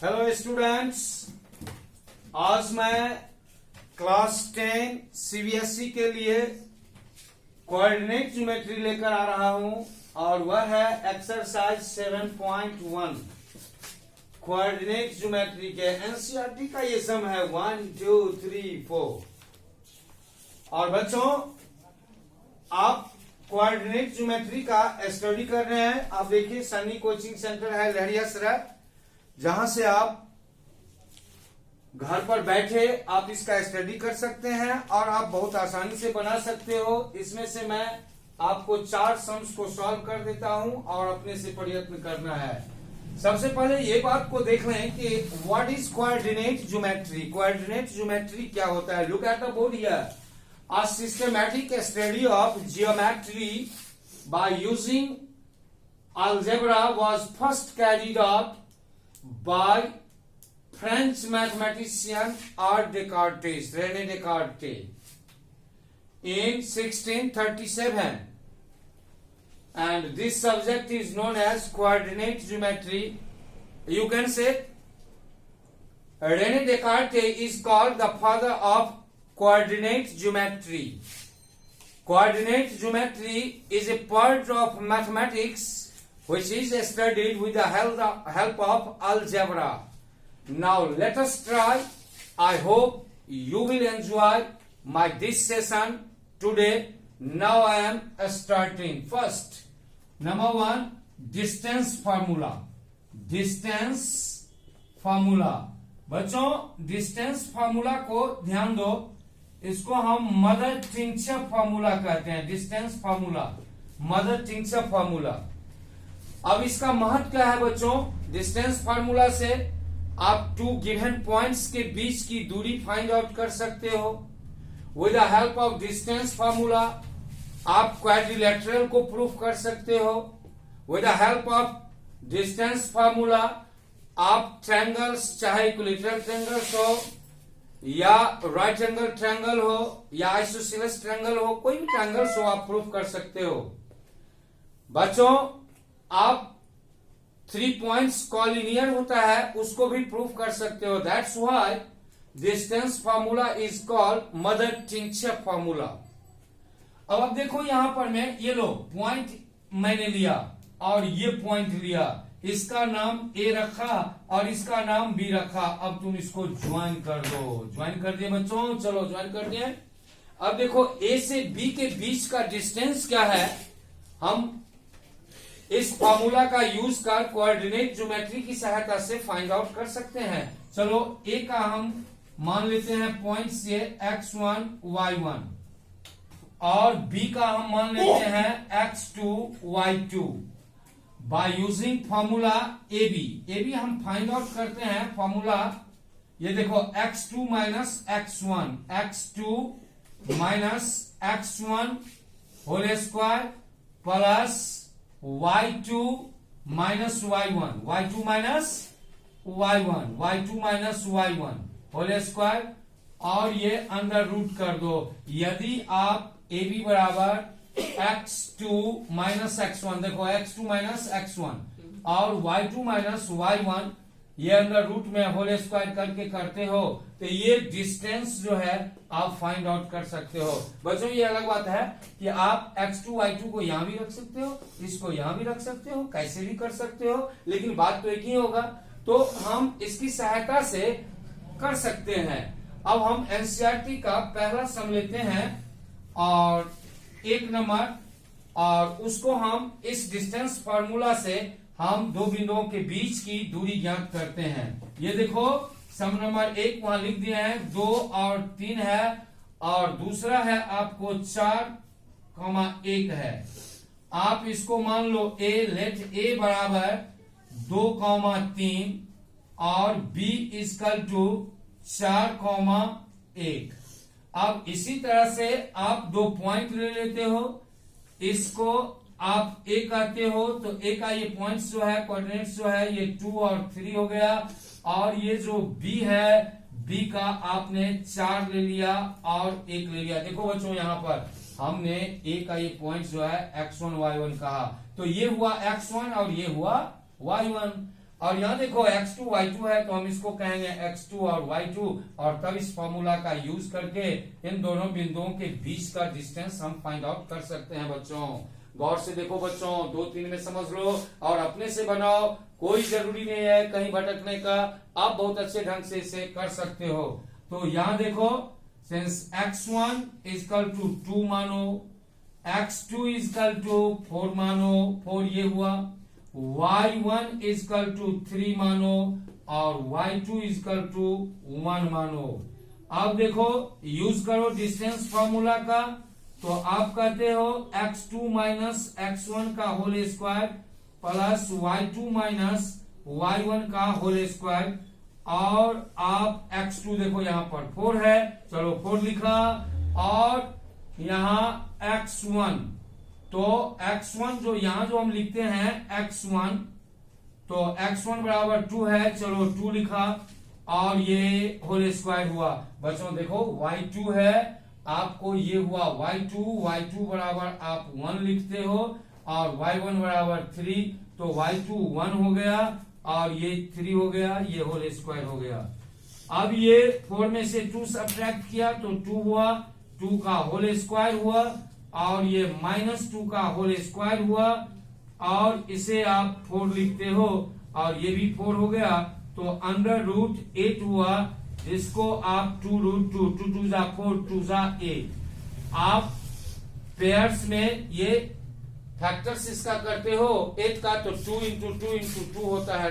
Hello students, आज मैं class 10 CBSE के लिए कोऑर्डिनेट ज्योमेट्री लेकर आ रहा हूं और वह है एक्सरसाइज 7.1 कोऑर्डिनेट ज्योमेट्री के एनसीईआरटी का ये सम है 1 2 3 4। और बच्चों, आप कोऑर्डिनेट ज्योमेट्री का स्टडी कर रहे हैं। आप देखिए, सनी कोचिंग सेंटर है लहरिया सराय, जहां से आप घर पर बैठे आप इसका स्टडी कर सकते हैं और आप बहुत आसानी से बना सकते हो। इसमें से मैं आपको 4 सम्स को सॉल्व कर देता हूं और अपने से प्रयत्न करना है। सबसे पहले ये बात को देख लें कि what is coordinate geometry. Coordinate geometry क्या होता है? Look at the board here. A systematic study of geometry by using algebra was first carried out by French mathematician René Descartes in 1637, and this subject is known as coordinate geometry. You can say René Descartes is called the father of coordinate geometry. Coordinate geometry is a part of mathematics which is studied with the help of algebra. Now let us try. I hope you will enjoy this session today. Now I am starting. First, number 1, distance formula. Distance formula. बच्चों, distance formula को ध्यान दो। इसको हम mother tincture formula कहते हैं। Distance formula, mother tincture formula. अब इसका महत्व क्या है बच्चों? डिस्टेंस फार्मूला से आप 2 गिवन पॉइंट्स के बीच की दूरी फाइंड आउट कर सकते हो। With the help of distance formula आप क्वाड्रिलेटरल को प्रूफ कर सकते हो। With the help of distance formula आप ट्रायंगल्स, चाहे इक्विलैटरल ट्रायंगल्स हो या राइट एंगल ट्रायंगल हो या आइसोसेलेस ट्रायंगल हो, कोई भी ट्रायंगल्स हो, आप प्रूफ कर सकते हो। बच्चों, आप 3 पॉइंट्स कॉलिनियर होता है उसको भी प्रूफ कर सकते हो। That's why distance formula is called mother tincture formula. अब आप देखो, यहां पर मैं ये लो पॉइंट मैंने लिया और ये पॉइंट लिया, इसका नाम ए रखा और इसका नाम बी रखा। अब तुम इसको ज्वाइन कर दो। ज्वाइन कर दिए बच्चों? चलो ज्वाइन कर दिए। अब देखो, ए से बी के बीच का डिस्टेंस क्या है, हम इस फॉर्मूला का यूज कर कोऑर्डिनेट ज्योमेट्री की सहायता से फाइंड आउट कर सकते हैं। चलो, ए का हम मान लेते हैं पॉइंट से x1 y1 और बी का हम मान लेते हैं x2 y2 by using formula A B हम फाइंड आउट करते हैं फॉर्मूला। ये देखो, x2 minus x1, x2 minus x1 whole square plus y2 minus y1, y2 minus y1, y2 minus y1 whole square, और ये अंडर रूट कर दो। यदि आप ए बी बराबर x2 माइनस x1, देखो x2 माइनस x1 और y2 माइनस y1 ये अंडर रूट में होल स्क्वायर करके करते हो तो ये डिस्टेंस जो है आप फाइंड आउट कर सकते हो। बच्चों, ये अलग बात है कि आप x2 y2 को यहां भी रख सकते हो, इसको यहां भी रख सकते हो, कैसे भी कर सकते हो, लेकिन बात तो एक ही होगा। तो हम इसकी सहायता से कर सकते हैं। अब हम एनसीईआरटी का पहला सम लेते हैं और 1 नंबर, और उसको हम इस डिस्टेंस फार्मूला से हम 2 बिंदुओं के बीच की दूरी ज्ञात करते हैं। ये देखो, सम नंबर 1 वहां लिख दिया है, 2 और 3 है, और दूसरा है आपको 4,1 है। आप इसको मान लो a, लेट a बराबर 2,3 और b इक्वल टू 4,1। अब इसी तरह से आप 2 पॉइंट ले लेते हो, इसको आप ए कहते हो, तो ए का ये पॉइंट्स जो है, कोऑर्डिनेट्स जो है, ये 2 और 3 हो गया, और ये जो बी है, बी का आपने 4 ले लिया और 1 ले लिया। देखो बच्चों, यहां पर हमने ए का ये पॉइंट जो है x1 y1 कहा, तो ये हुआ x1 और ये हुआ y1। और यहाँ देखो x2 y2 है तो हम इसको कहेंगे x2 और y2, और तब इस फॉर्मूला का यूज करके इन दोनों बिंदुओं के बीच का डिस्टेंस हम फाइंड आउट कर सकते हैं। बच्चों गौर से देखो बच्चों, 2-3 में समझ लो और अपने से बनाओ, कोई जरूरी नहीं है कहीं भटकने का, आप बहुत अच्छे ढंग से इसे कर सकते हो। तो यहाँ देखो, since x1 is equal to 2 मानो, x2 इज इक्वल टू 4 मानो, 4 ये हुआ, y1 इज इक्वल टू 3 मानो और y2 इज इक्वल टू 1 मानो। अब देखो यूज करो डिस्टेंस फॉर्मूला का, तो आप कहते हो x2 माइनस x1 का whole square plus y2 minus y1 का होल स्क्वायर, और आप x2 देखो यहाँ पर 4 है, चलो 4 लिखा, और यहाँ x1, तो x1 जो यहाँ जो हम लिखते हैं x1, तो x1 बराबर 2 है, चलो 2 लिखा, और ये होल स्क्वायर हुआ। बच्चों देखो y2 है, आपको ये हुआ y2 बराबर आप 1 लिखते हो, और y1 बराबर 3, तो y2 1 हो गया और ये 3 हो गया, ये होल स्क्वायर हो गया। अब ये 4 में से 2 सब्ट्रैक्ट किया तो 2 हुआ, 2 का होल स्क्वायर हुआ, और ये -2 का होल स्क्वायर हुआ, और इसे आप 4 लिखते हो, और ये भी 4 हो गया, तो अंडर रूट 8 हुआ, जिसको आप 2 रूट 2, 2 2 जा 4, 2 जा 8। आप पेयर्स में ये फैक्टर्स इसका करते हो 8 का, तो 2 इंटू 2 इंटू 2 होता है,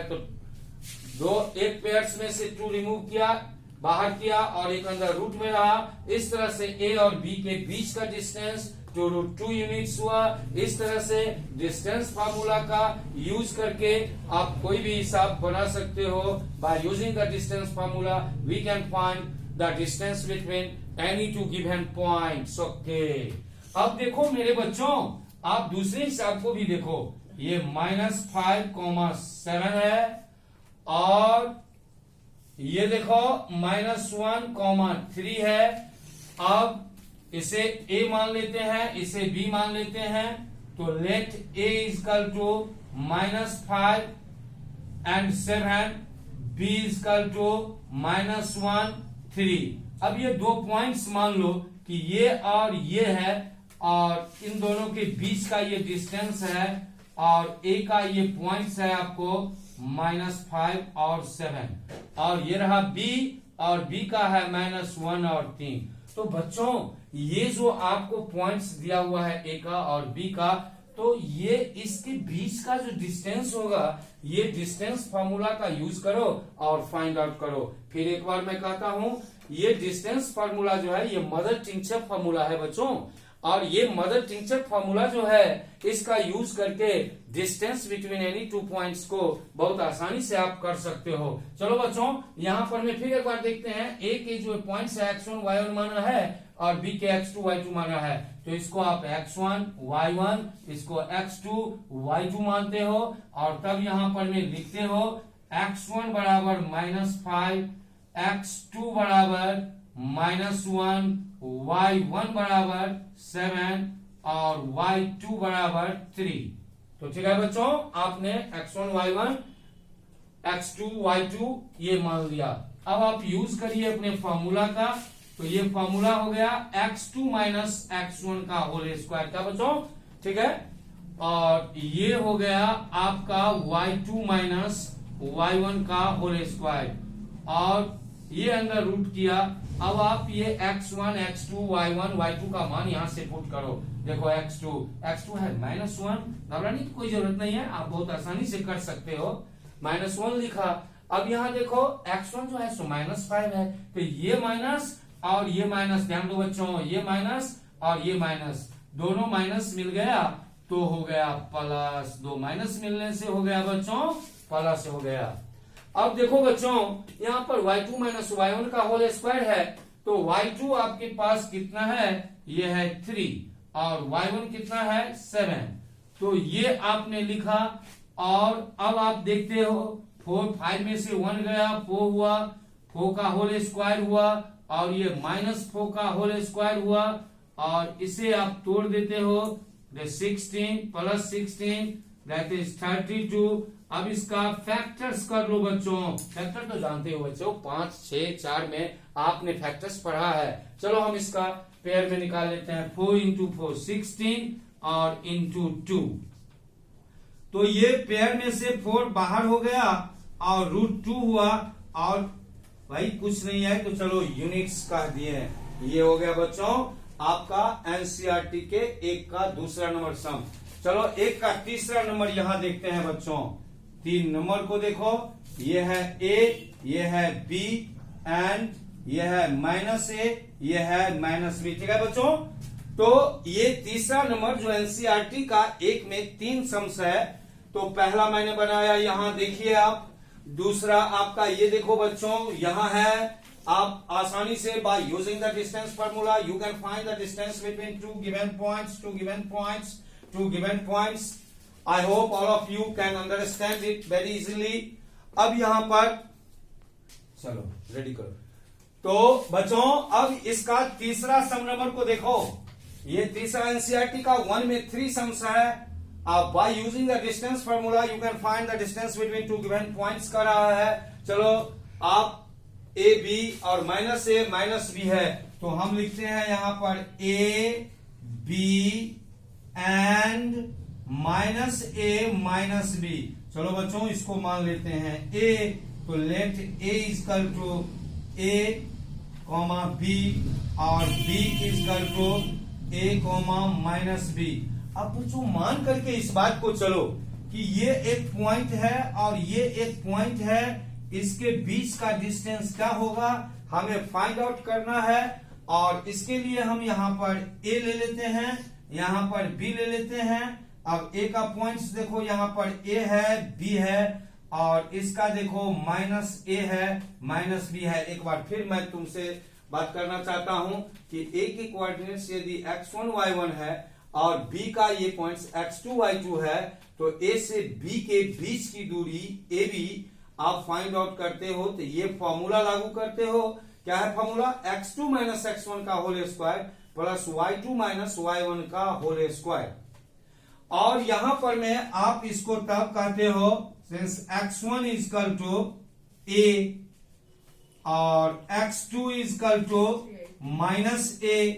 तो एक पेयर्स में से 2 रिमूव किया, बाहर किया, और एक अंदर रूट में रहा। इस तरह से ए और बी के बीच का डिस्टेंस 2 रूट 2 यूनिट्स हुआ। इस तरह से डिस्टेंस फार्मूला का यूज करके आप कोई भी हिसाब बना सकते हो। By using the distance formula we can find the distance between any two given points. Okay, अब देखो मेरे बच्चों, आप दूसरे हिसाब को भी देखो, ये -5,7 है, और ये देखो -1,3 है। अब इसे a मान लेते हैं, इसे b मान लेते हैं, तो let a is equal to -5 and 7, b is equal to -1 3। अब ये 2 पॉइंट्स मान लो कि ये और ये है, और इन दोनों के बीच का ये डिस्टेंस है, और a का ये पॉइंट्स है आपको -5 और 7, और ये रहा b, और b का है -1 और 3। तो बच्चों ये जो आपको पॉइंट्स दिया हुआ है a का और b का, तो ये इसके बीच का जो डिस्टेंस होगा, ये डिस्टेंस फार्मूला का यूज करो और फाइंड आउट करो। फिर एक बार मैं कहता हूं, ये डिस्टेंस फार्मूला जो है ये मदर टिंचर फार्मूला है बच्चों, और ये मदर टिंचर फार्मूला जो है इसका यूज करके डिस्टेंस बिटवीन एनी 2 पॉइंट्स को बहुत आसानी से आप कर सकते हो। चलो बच्चों, यहाँ पर मैं फिर एक बार देखते हैं, a के जो पॉइंट्स है x1 y1 माना है, और b के x2 y2 माना है, तो इसको आप x1 y1, इसको x2 y2 मानते हो, और तब यहाँ पर मैं लिखते हो x1 बराबर -5, x2 बराबर -1, y1 बराबर 7 और y2 बराबर 3। तो ठीक है बच्चों, आपने x1 y1 x2 y2 ये मान लिया। अब आप यूज करिए अपने फॉर्मूला का, तो ये फॉर्मूला हो गया x2 माइनस x1 का होल स्क्वायर का बच्चों, ठीक है, और ये हो गया आपका y2 माइनस y1 का होल स्क्वायर, और ये अंदर रूट किया। अब आप ये x1 x2 y1 y2 का मान यहां से पुट करो। देखो x2 है -1, घबराने की कोई जरूरत नहीं है, आप बहुत आसानी से कर सकते हो। -1 लिखा। अब यहाँ देखो x1 जो है सो -5 है, तो ये माइनस और ये माइनस, ध्यान दो बच्चों, ये माइनस और ये माइनस, दोनों माइनस मिल गया तो हो गया प्लस, 2 माइनस मिलने से हो गया बच्चों प्लस हो गया। अब देखो बच्चों, यहाँ पर y2 माइनस y1 का होल स्क्वायर है, तो y2 आपके पास कितना है, ये है 3, और y1 कितना है 7, तो ये आपने लिखा। और अब आप देखते हो 5 में से 1 गया, 4 हुआ, 4 का होल स्क्वायर हुआ, और ये -4 का होल स्क्वायर हुआ, और इसे आप तोड़ देते हो, 16 प्लस 16 दैट इज 32। अब इसका फैक्टर्स कर लो बच्चों। फैक्टर तो जानते हो बच्चों, 5, 6, 4 में आपने फैक्टर्स पढ़ा है। चलो हम इसका पेयर में निकाल लेते हैं। 4 इंटू 4 16 और इंटू 2। तो ये पेयर में से 4 बाहर हो गया और √2 हुआ, और भाई कुछ नहीं है तो चलो यूनिट्स कह दिए। ये हो गया बच्चों आपका एनसीईआरटी के 1 का दूसरा नंबर सम। चलो 1 का तीसरा नंबर यहां देखते हैं बच्चों। 3 नंबर को देखो, ये है ए, ये है बी एंड ये है -a, ये है -b। ठीक है बच्चों, तो ये तीसरा नंबर जो एनसीईआरटी का 1 में 3 सम्स है। तो पहला मैंने बनाया, यहां देखिए आप। दूसरा आपका ये देखो बच्चों, यहां है। आप आसानी से bye using the distance formula you can find the distance between two given points. I hope all of you can understand it very easily. अब यहां पर चलो रेडी करो। तो बच्चों अब इसका तीसरा सम नंबर को देखो। ये तीसरा एनसीईआरटी का 1 में 3 सम्स है। आप bye using the distance formula you can find the distance between two given points कर रहा है। चलो आप ए बी और -a -b है, तो हम लिखते हैं यहां पर A B and -a -b। चलो बच्चों इसको मान लेते हैं a, तो let a equal to a, b और b equal to a, -b। अब बच्चों मान करके इस बात को चलो कि ये एक पॉइंट है और ये एक पॉइंट है, इसके बीच का डिस्टेंस क्या होगा हमें फाइंड आउट करना है। और इसके लिए हम यहाँ पर a ले लेते हैं, यहाँ पर b ले लेते हैं। अब a का पॉइंट्स देखो, यहाँ पर a है, b है और इसका देखो -a है, -b है। एक बार फिर मैं तुमसे बात करना चाहता हूं कि a के कोऑर्डिनेट्स यदि x1 y1 है और b का ये पॉइंट्स x2 y2 है, तो a से b के बीच की दूरी ab आप फाइंड आउट करते हो तो ये फॉर्मूला लागू करते हो। क्या है फॉर्मूला? x2 - x1 का whole square plus y2 - y1 का होल स्क्वायर। और यहां पर में आप इसको तब कहते हो since x1 equal to a और x2 equal to -a,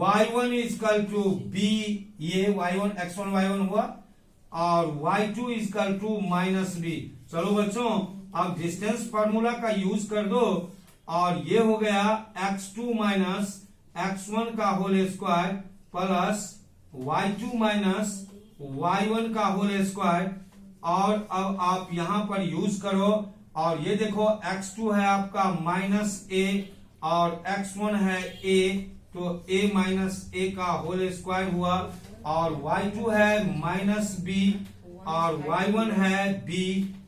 y1 equal to b, ये y1 x1 y1 हुआ, और y2 इक्वल टू -b। चलो बच्चों अब डिस्टेंस फार्मूला का यूज कर दो, और ये हो गया x2 - x1 का whole square plus y2 - y1 का होल स्क्वायर। और अब आप यहां पर यूज करो, और ये देखो x2 है आपका -a और x1 है a, तो a -a का होल स्क्वायर हुआ, और y2 है -b और y1 है b,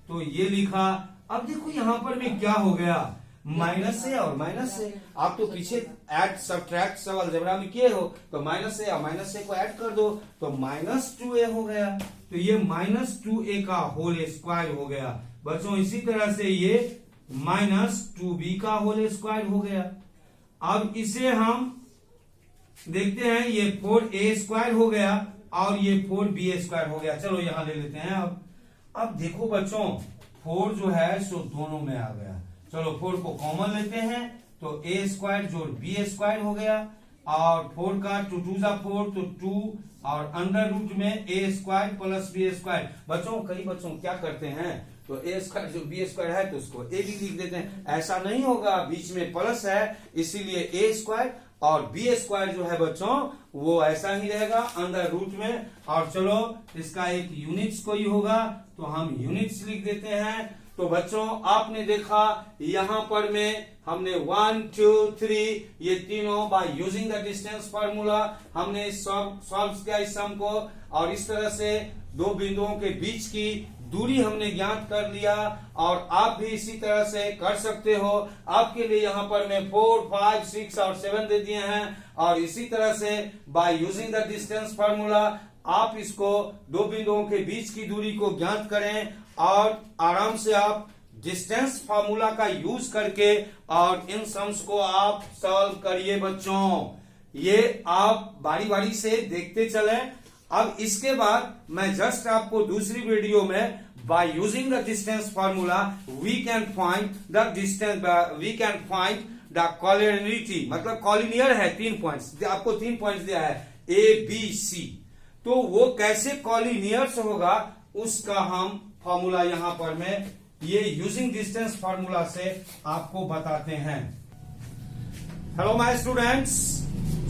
तो ये लिखा। अब देखो यहां पर में क्या हो गया, -a और -a। आप तो पीछे ऐड सब्ट्रैक्ट सब अलजेब्रा में किए हो, तो -a और -a को ऐड कर दो तो -2a हो गया। तो ये -2a का होल स्क्वायर हो गया बच्चों। इसी तरह से ये -2b का होल स्क्वायर हो गया। अब इसे हम देखते हैं, ये 4a स्क्वायर हो गया और ये 4b स्क्वायर हो गया। चलो यहां ले लेते हैं। अब देखो बच्चों 4 जो है सो दोनों में आ गया। चलो 4 को कॉमन लेते हैं, तो a स्क्वायर जोड़ b स्क्वायर हो गया, और 4 का 2 2 4 तो 2, और अंडर रूट में a square plus b square. बच्चों कई बच्चों क्या करते हैं, तो a स्क्वायर जो b स्क्वायर है तो उसको a भी लिख देते हैं। ऐसा नहीं होगा, बीच में प्लस है इसीलिए a स्क्वायर, और b स्क्वायर जो है बच्चों वो ऐसा ही रहेगा अंडर रूट में। और चलो इसका एक यूनिट्स कोई होगा तो हम यूनिट्स लिख देते हैं। तो बच्चों आपने देखा यहां पर में हमने 1 2 3 ये तीनों bye using the distance formula हमने सॉल्व किया इस सम को, और इस तरह से दो बिंदुओं के बीच की दूरी हमने ज्ञात कर लिया। और आप भी इसी तरह से कर सकते हो। आपके लिए यहाँ पर मैं 4 5 6 और 7 दे दिए हैं, और इसी तरह से bye using the distance formula आप इसको दो बिंदुओं के बीच की दूरी को ज्ञात करें, और आराम से आप डिस्टेंस फार्मूला का यूज करके और इन सम्स को आप सॉल्व करिए बच्चों। ये आप बारी बारी से देखते चलें, अब इसके बाद मैं जस्ट आपको दूसरी वीडियो में by using the distance formula we can find the distance, we can find the collinearity, मतलब कॉलिनियर है 3 पॉइंट्स, आपको 3 पॉइंट्स दिया है ए बी सी, तो वो कैसे कॉलिनियर्स होगा उसका हम फार्मूला यहां पर मैं ये यूजिंग डिस्टेंस फार्मूला से आपको बताते हैं। हेलो माय स्टूडेंट्स,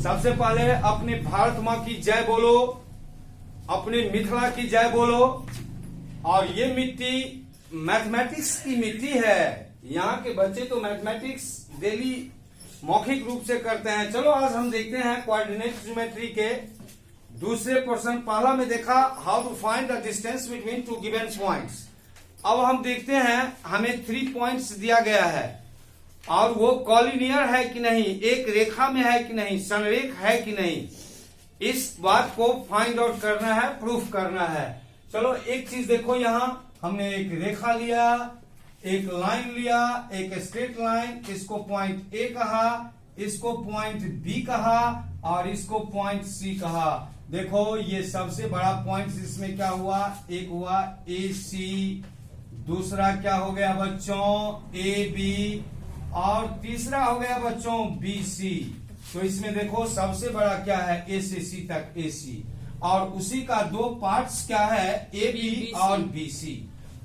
सबसे पहले अपने भारत मां की जय बोलो, अपने मिथिला की जय बोलो। और ये मिट्टी मैथमेटिक्स की मिट्टी है, यहाँ के बच्चे तो मैथमेटिक्स डेली मौखिक रूप से करते हैं। चलो आज हम देखते हैं कोऑर्डिनेट ज्योमेट्री के दूसरे क्वेश्चन। पहला में देखा how to find the distance between two given points. अब हम देखते हैं हमें 3 पॉइंट्स दिया गया है और वो कॉलिनियर है कि नहीं, एक रेखा में है कि नहीं, संरेख है कि नहीं, इस बात को फाइंड आउट करना है, प्रूफ करना है। चलो एक चीज देखो, यहां हमने एक रेखा लिया, एक लाइन लिया, एक स्ट्रेट लाइन, इसको पॉइंट ए कहा, इसको पॉइंट बी कहा और इसको पॉइंट सी कहा। देखो ये सबसे बड़ा पॉइंट इसमें क्या हुआ, एक हुआ ए सी, दूसरा क्या हो गया बच्चों ए बी और तीसरा हो गया बच्चों बी सी। तो इसमें देखो सबसे बड़ा क्या है ए से सी तक ए सी, और उसी का 2 पार्ट्स क्या है ए बी और बी सी।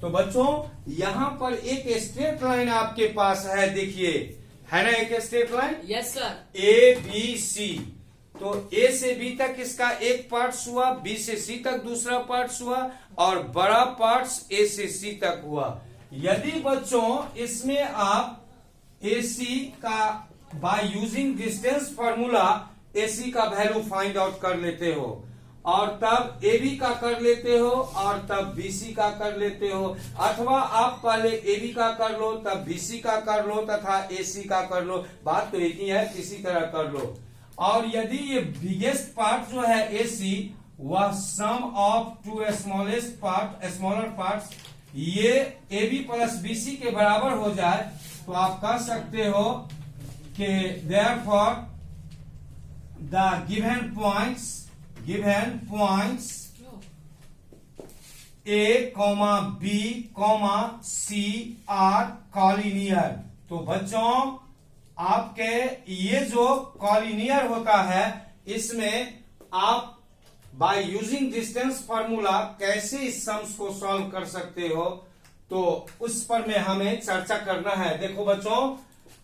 तो बच्चों यहां पर एक स्ट्रेट लाइन आपके पास है, देखिए है ना एक straight line. Yes sir. A B C, तो ए से बी तक इसका एक पार्ट्स हुआ, बी से सी तक दूसरा पार्ट्स हुआ और बड़ा पार्ट्स ए से सी तक हुआ। यदि बच्चों इसमें आप ए सी का बाय यूजिंग डिस्टेंस फार्मूला ए सी का वैल्यू फाइंड आउट कर लेते हो और तब ए बी का कर लेते हो और तब बी सी का कर लेते हो, अथवा आप पहले ए बी का कर लो तब बी सी का कर लो तथा ए सी का कर लो, बात तो एक ही है, किसी तरह कर लो। और यदि ये बिगेस्ट पार्ट जो है ए सी वह सम ऑफ 2 स्मॉलर पार्ट्स ये A B plus B C के बराबर हो जाए, तो आप कह सकते हो कि therefore the given points A comma B comma C are collinear. तो बच्चों आपके ये जो कॉलिनियर होता है इसमें आप बाय यूजिंग डिस्टेंस फार्मूला कैसे इस सम्स को सॉल्व कर सकते हो, तो उस पर में हमें चर्चा करना है। देखो बच्चों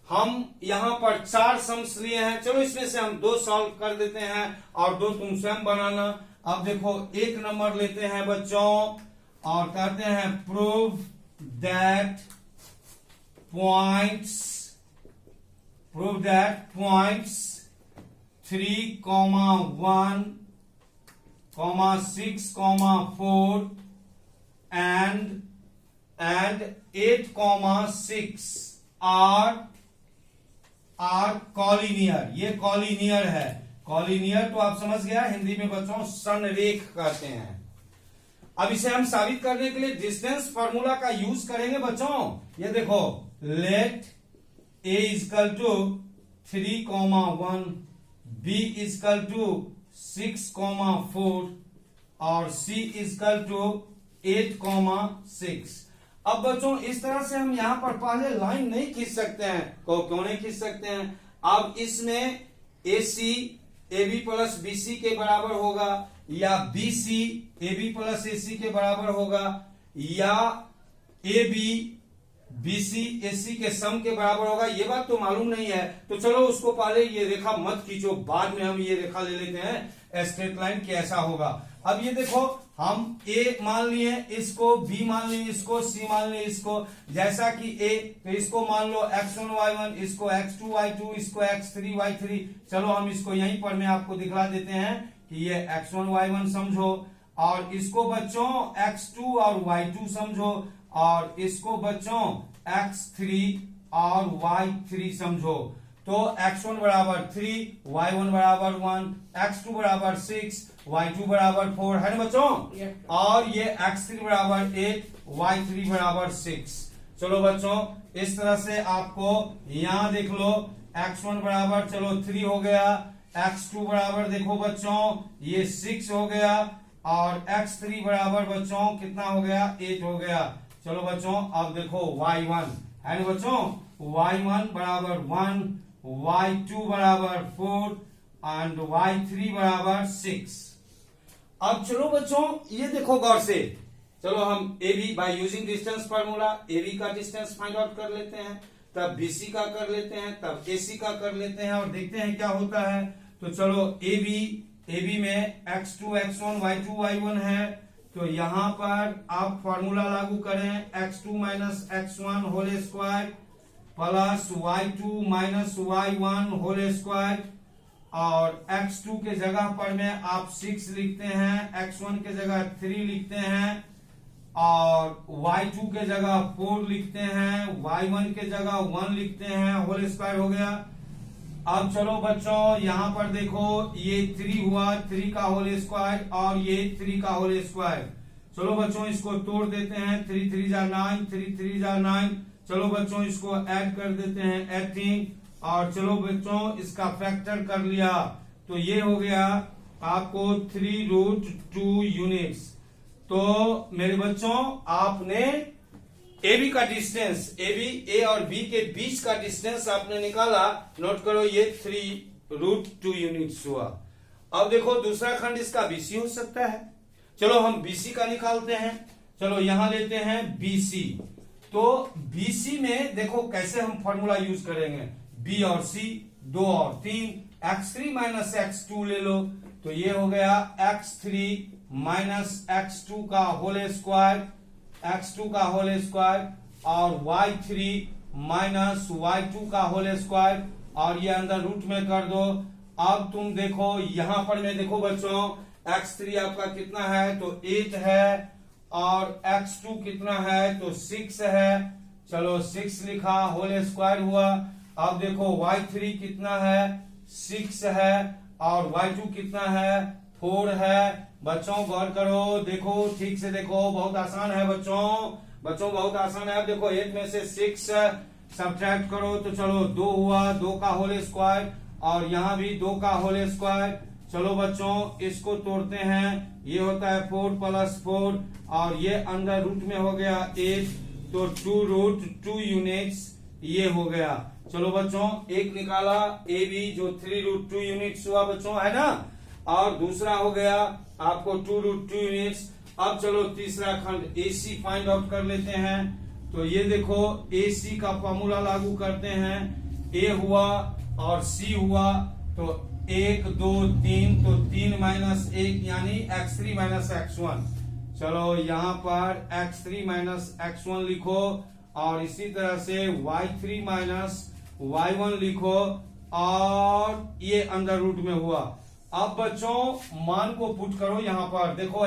हम यहां पर 4 सम्स लिए हैं, चलो इसमें से हम 2 सॉल्व कर देते हैं और 2 तुम स्वयं बनाना। अब देखो 1 नंबर लेते हैं बच्चों और कहते हैं prove that points 3, 1, 6, 4 and 8, 6 are collinear. ये कॉलिनियर है, कॉलिनियर तो आप समझ गया, हिंदी में बच्चों संरेख कहते हैं। अब इसे हम साबित करने के लिए डिस्टेंस फार्मूला का यूज करेंगे बच्चों। ये देखो let A is equal to 3, 1, B is equal to 6, 4 और सी इजकल टू 8, 6। अब बच्चों इस तरह से हम यहां पर पहले लाइन नहीं खींच सकते हैं, क्यों नहीं खींच सकते हैं। अब इसमें A C A B plus B C के बराबर होगा या B C A B plus A C के बराबर होगा या A B B C A C के सम के बराबर होगा, ये बात तो मालूम नहीं है। तो चलो उसको पहले ये रेखा मत खींचो, बाद में हम ये रेखा ले लेते हैं स्ट्रेट लाइन कैसा होगा। अब ये देखो हम ए मान लिए, इसको बी मान लिए, इसको सी मान लिए, इसको जैसा कि ए तो इसको मान लो x1 y1, इसको x2 y2, इसको x3 y3। चलो हम इसको यहीं पर मैं आपको दिखला देते हैं कि ये x1 y1 समझो और इसको बच्चों x2 और y2 समझो और इसको बच्चों x3 और y3 समझो। तो x1 बराबर 3, y1 बराबर 1, x2 बराबर 6, y2 बराबर 4 है ना बच्चों, और ये x3 बराबर 8, y3 बराबर 6। चलो बच्चों इस तरह से आपको यहां देख लो x1 बराबर चलो 3 हो गया, x2 बराबर देखो बच्चों ये 6 हो गया और x3 बराबर बच्चों कितना हो गया, 8 हो गया। चलो बच्चों अब देखो y1 है ना बच्चों, y1 बराबर 1, y2 बराबर 4 एंड y3 बराबर 6। अब चलो बच्चों ये देखो गौर से, चलो हम A B by using distance formula A B का डिस्टेंस फाइंड आउट कर लेते हैं, तब बीसी का कर लेते हैं, तब एसी का कर लेते हैं और देखते हैं क्या होता है। तो चलो ए बी में x2 x1 y2 y1 है, तो यहां पर आप फॉर्मूला लागू करें, x2 minus x1 whole square plus y2 minus y1 whole square, और x2 के जगह पर में आप 6 लिखते हैं, x1 के जगह 3 लिखते हैं, और y2 के जगह 4 लिखते हैं, y1 के जगह 1 लिखते हैं, होल स्क्वायर हो गया। अब चलो बच्चों यहां पर देखो ये 3 हुआ, 3 का होल स्क्वायर और ये 3 का होल स्क्वायर। चलो बच्चों इसको तोड़ देते हैं, 3 3 जा 9, 3 3 जा 9। चलो बच्चों इसको ऐड कर देते हैं 18, और चलो बच्चों इसका फैक्टर कर लिया, तो ये हो गया आपको 3√2 यूनिट्स। तो मेरे बच्चों आपने ए बी का डिस्टेंस, ए और बी के बीच का डिस्टेंस आपने निकाला, नोट करो ये 3√2 यूनिट्स हुआ। अब देखो दूसरा खंड इसका बीसी हो सकता है, चलो हम बीसी का निकालते हैं। चलो यहां लेते हैं बीसी, तो बीसी में देखो कैसे हम फॉर्मूला यूज करेंगे, बी और सी 2 और 3, x3 माइनस x2 ले लो, तो ये हो गया x3 माइनस x2 का होल स्क्वायर, x2 का होल स्क्वायर, और y3 माइनस y2 का होल स्क्वायर, और ये अंदर रूट में कर दो। अब तुम देखो यहां पर में देखो बच्चों x3 आपका कितना है, तो 8 है, और x2 कितना है, तो 6 है। चलो 6 लिखा, होल स्क्वायर हुआ। अब देखो y3 कितना है, 6 है, और y2 कितना है, 4 है। बच्चों गौर करो, देखो ठीक से देखो, बहुत आसान है बच्चों, बहुत आसान है। अब देखो 8 में से 6 सब्ट्रैक्ट करो, तो चलो 2 हुआ, 2 का होल स्क्वायर, और यहाँ भी 2 का होल स्क्वायर। चलो बच्चों इसको तोड़ते हैं, ये होता है 4 प्लस 4, और ये अंदर रूट में हो गया 8, तो 2√2 यूनिट्स ये हो गया। चलो बच्चों एक निकाला ए बी जो 3√2 यूनिट्स हुआ बच्चों, है ना, और दूसरा हो गया आपको 2√2 यूनिट्स। अब चलो तीसरा खंड एसी फाइंड आउट कर लेते हैं, तो ये देखो एसी का फॉर्मूला लागू करते हैं, ए हुआ और सी हुआ, तो 1 2 3, तो 3 माइनस 1 यानी x3 माइनस x1। चलो यहाँ पर x3 माइनस x1 लिखो, और इसी तरह से y3 माइनस y1 लिखो, और ये अंडर रूट में हुआ। अब बच्चों मान को पुट करो, यहाँ पर देखो